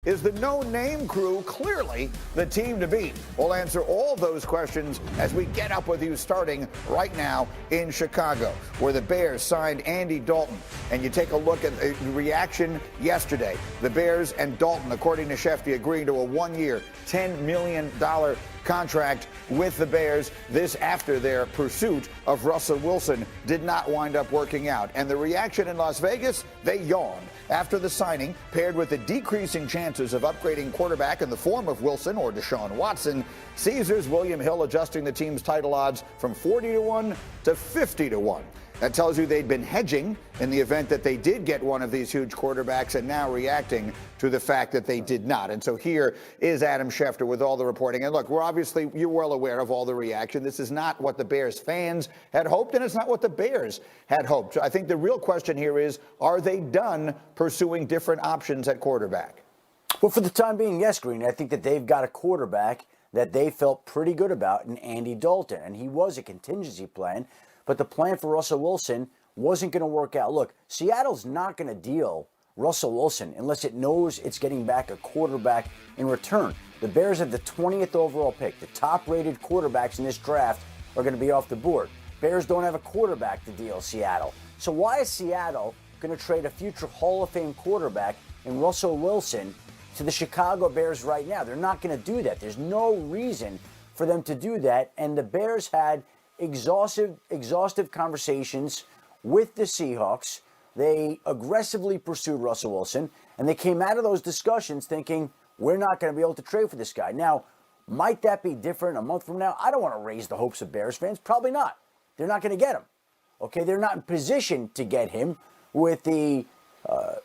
Is the no-name crew clearly the team to beat? We'll answer all those questions as we get up with you starting right now in Chicago, where the Bears signed Andy Dalton. And you take a look at the reaction yesterday. The Bears and Dalton, according to Shefty, agreeing to a one-year, $10 million contract with the Bears. This after their pursuit of Russell Wilson did not wind up working out. And the reaction in Las Vegas, they yawned after the signing, paired with the decreasing chances of upgrading quarterback in the form of Wilson or Deshaun Watson. Caesars William Hill adjusting the team's title odds from 40-1 to 50-1. That tells you they'd been hedging in the event that they did get one of these huge quarterbacks, and now reacting to the fact that they did not. And so here is Adam Schefter with all the reporting. And look, you're well aware of all the reaction. This is not what the Bears fans had hoped, and it's not what the Bears had hoped. I think the real question here is, are they done pursuing different options at quarterback? Well, for the time being, yes, Green. I think that they've got a quarterback that they felt pretty good about in Andy Dalton, and he was a contingency plan. But the plan for Russell Wilson wasn't going to work out. Look, Seattle's not going to deal Russell Wilson unless it knows it's getting back a quarterback in return. The Bears have the 20th overall pick. The top-rated quarterbacks in this draft are going to be off the board. Bears don't have a quarterback to deal Seattle. So why is Seattle going to trade a future Hall of Fame quarterback in Russell Wilson to the Chicago Bears right now? They're not going to do that. There's no reason for them to do that. And the Bears had exhaustive conversations with the Seahawks. They aggressively pursued Russell Wilson, and they came out of those discussions thinking, we're not going to be able to trade for this guy. Now, might that be different a month from now? I don't want to raise the hopes of Bears fans. Probably not. They're not going to get him. Okay, they're not in position to get him with the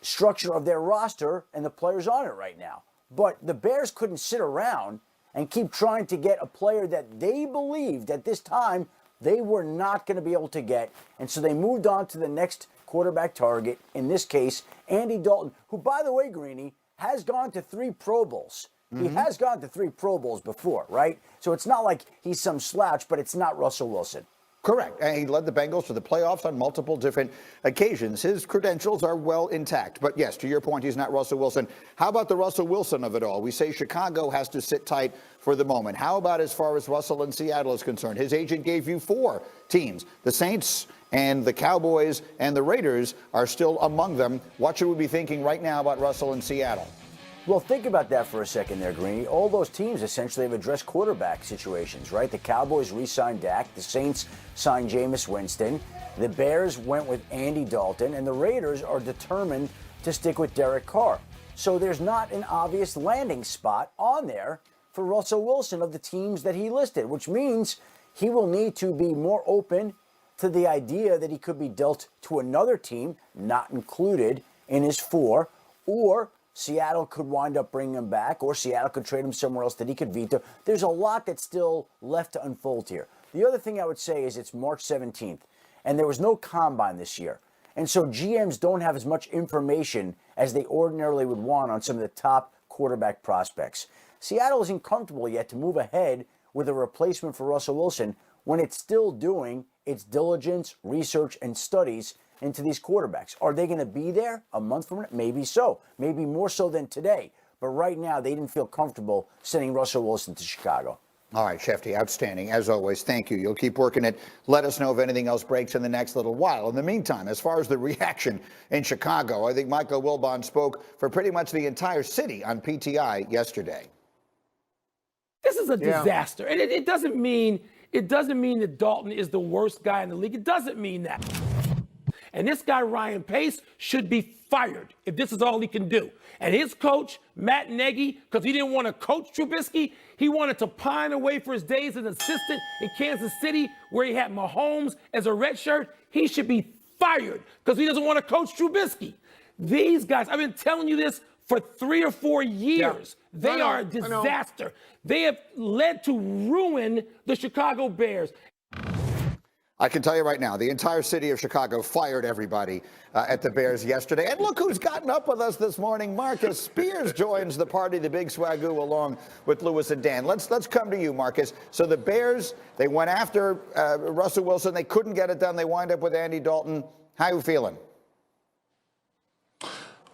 structure of their roster and the players on it right now. But the Bears couldn't sit around and keep trying to get a player that they believed at this time they were not going to be able to get. And so they moved on to the next quarterback target, in this case, Andy Dalton, who, by the way, Greeny, has gone to 3 Pro Bowls. Mm-hmm. He has gone to 3 Pro Bowls before, right? So it's not like he's some slouch, but it's not Russell Wilson. Correct. And he led the Bengals to the playoffs on multiple different occasions. His credentials are well intact. But yes, to your point, he's not Russell Wilson. How about the Russell Wilson of it all? We say Chicago has to sit tight for the moment. How about as far as Russell in Seattle is concerned? His agent gave you 4 teams. The Saints and the Cowboys and the Raiders are still among them. What should we be thinking right now about Russell in Seattle? Well, think about that for a second there, Greeny. All those teams essentially have addressed quarterback situations, right? The Cowboys re-signed Dak. The Saints signed Jameis Winston. The Bears went with Andy Dalton. And the Raiders are determined to stick with Derek Carr. So there's not an obvious landing spot on there for Russell Wilson of the teams that he listed, which means he will need to be more open to the idea that he could be dealt to another team, not included in his 4, or Seattle could wind up bringing him back, or Seattle could trade him somewhere else that he could veto. There's a lot that's still left to unfold here. The other thing I would say is it's March 17th, and there was no combine this year. And so GMs don't have as much information as they ordinarily would want on some of the top quarterback prospects. Seattle isn't comfortable yet to move ahead with a replacement for Russell Wilson when it's still doing its diligence, research, and studies into these quarterbacks. Are they going to be there a month from now? Maybe so. Maybe more so than today. But right now, they didn't feel comfortable sending Russell Wilson to Chicago. All right, Shefty, outstanding. As always, thank you. You'll keep working it. Let us know if anything else breaks in the next little while. In the meantime, as far as the reaction in Chicago, I think Michael Wilbon spoke for pretty much the entire city on PTI yesterday. This is a disaster. And it doesn't mean that Dalton is the worst guy in the league. It doesn't mean that. And this guy, Ryan Pace, should be fired if this is all he can do. And his coach, Matt Nagy, because he didn't want to coach Trubisky, he wanted to pine away for his days as an assistant in Kansas City where he had Mahomes as a redshirt. He should be fired because he doesn't want to coach Trubisky. These guys, I've been telling you this for 3 or 4 years. Yeah. They are a disaster. They have led to ruin the Chicago Bears. I can tell you right now, the entire city of Chicago fired everybody at the Bears yesterday. And look who's gotten up with us this morning. Marcus Spears joins the party, the big swagoo, along with Lewis and Dan. Let's come to you, Marcus. So the Bears, they went after Russell Wilson. They couldn't get it done. They wind up with Andy Dalton. How you feeling?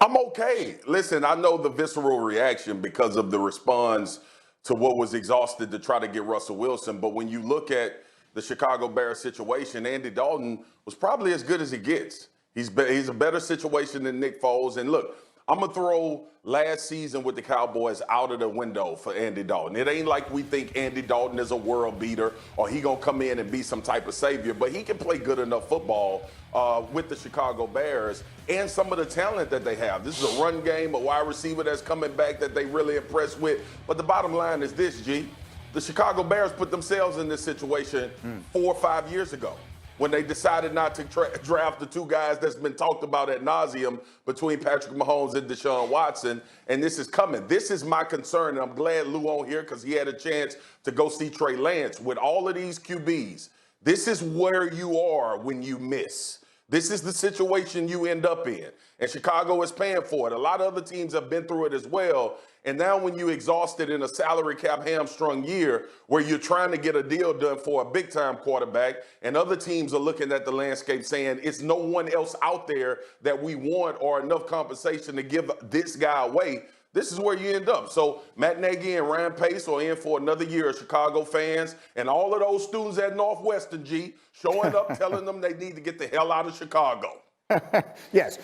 I'm okay. Listen, I know the visceral reaction because of the response to what was exhausted to try to get Russell Wilson. But when you look at the Chicago Bears situation, Andy Dalton was probably as good as it gets. He's a better situation than Nick Foles. And look, I'm going to throw last season with the Cowboys out of the window for Andy Dalton. It ain't like we think Andy Dalton is a world beater or he going to come in and be some type of savior, but he can play good enough football with the Chicago Bears and some of the talent that they have. This is a run game, a wide receiver that's coming back that they really impressed with. But the bottom line is this, G. The Chicago Bears put themselves in this situation 4 or 5 years ago when they decided not to draft the two guys that's been talked about ad nauseum between Patrick Mahomes and Deshaun Watson, and this is coming. This is my concern, and I'm glad Lou on here because he had a chance to go see Trey Lance. With all of these QBs, this is where you are when you miss. This is the situation you end up in, and Chicago is paying for it. A lot of other teams have been through it as well. And now when you exhausted in a salary cap hamstrung year where you're trying to get a deal done for a big-time quarterback and other teams are looking at the landscape saying it's no one else out there that we want or enough compensation to give this guy away, this is where you end up. So Matt Nagy and Ryan Pace are in for another year of Chicago fans and all of those students at Northwestern, G, showing up telling them they need to get the hell out of Chicago. Yes,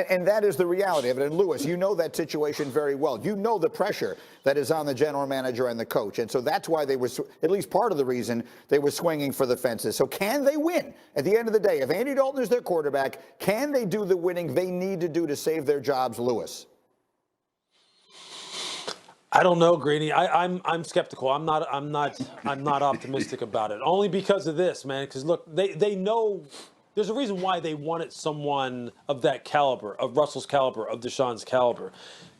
and that is the reality of it. And Lewis, you know that situation very well. You know the pressure that is on the general manager and the coach. And so that's why they were, at least part of the reason, they were swinging for the fences. So can they win? At the end of the day, if Andy Dalton is their quarterback, can they do the winning they need to do to save their jobs, Lewis? I don't know, Greeny. I'm skeptical. I'm not optimistic about it. Only because of this, man. Because look, they know. There's a reason why they wanted someone of that caliber, of Russell's caliber, of Deshaun's caliber.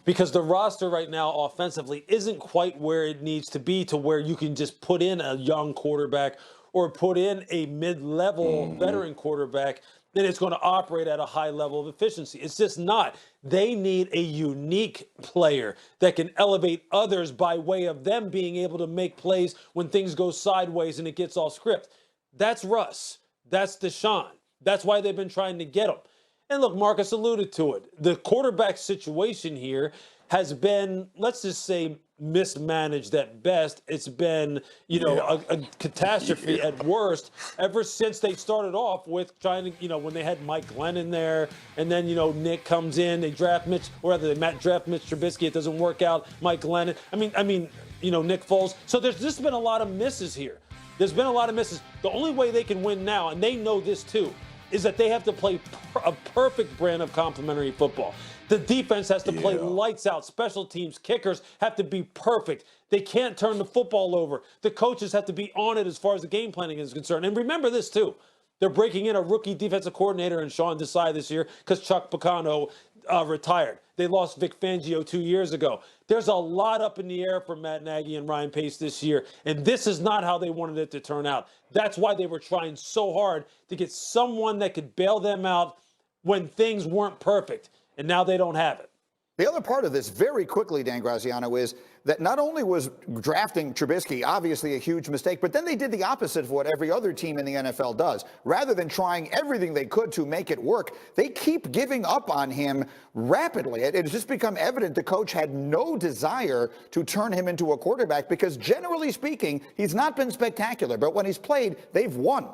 Because the roster right now offensively isn't quite where it needs to be to where you can just put in a young quarterback or put in a mid-level veteran quarterback, then it's going to operate at a high level of efficiency. It's just not. They need a unique player that can elevate others by way of them being able to make plays when things go sideways and it gets off script. That's Russ. That's Deshaun. That's why they've been trying to get him. And look, Marcus alluded to it. The quarterback situation here has been, let's just say, mismanaged at best. It's been, a catastrophe at worst ever since they started off with trying to, when they had Mike Glenn in there, and then, Nick comes in, they draft Mitch, or rather they draft Mitch Trubisky, it doesn't work out. Mike Glenn, Nick Foles. So there's just been a lot of misses here. There's been a lot of misses. The only way they can win now, and they know this too, is that they have to play a perfect brand of complementary football. The defense has to play lights out. Special teams, kickers have to be perfect. They can't turn the football over. The coaches have to be on it as far as the game planning is concerned. And remember this too. They're breaking in a rookie defensive coordinator in Sean Desai this year because Chuck Picano retired. They lost Vic Fangio 2 years ago. There's a lot up in the air for Matt Nagy and Ryan Pace this year, and this is not how they wanted it to turn out. That's why they were trying so hard to get someone that could bail them out when things weren't perfect, and now they don't have it. The other part of this, very quickly, Dan Graziano, is that not only was drafting Trubisky obviously a huge mistake, but then they did the opposite of what every other team in the NFL does. Rather than trying everything they could to make it work, they keep giving up on him rapidly. It has just become evident the coach had no desire to turn him into a quarterback because, generally speaking, he's not been spectacular. But when he's played, they've won.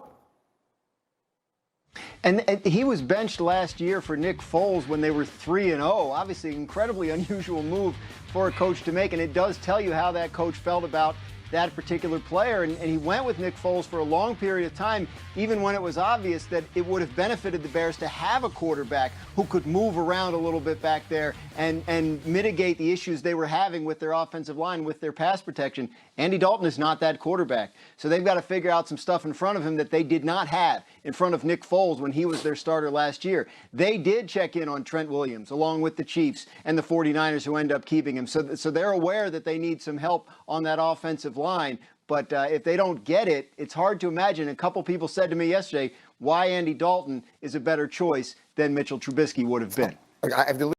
And he was benched last year for Nick Foles when they were 3-0. Obviously, incredibly unusual move for a coach to make, and it does tell you how that coach felt about that particular player. And he went with Nick Foles for a long period of time, even when it was obvious that it would have benefited the Bears to have a quarterback who could move around a little bit back there and mitigate the issues they were having with their offensive line, with their pass protection. Andy Dalton is not that quarterback. So they've got to figure out some stuff in front of him that they did not have in front of Nick Foles when he was their starter last year. They did check in on Trent Williams, along with the Chiefs and the 49ers, who end up keeping him. So they're aware that they need some help on that offensive line. But if they don't get it, it's hard to imagine. A couple people said to me yesterday why Andy Dalton is a better choice than Mitchell Trubisky would have been. I have to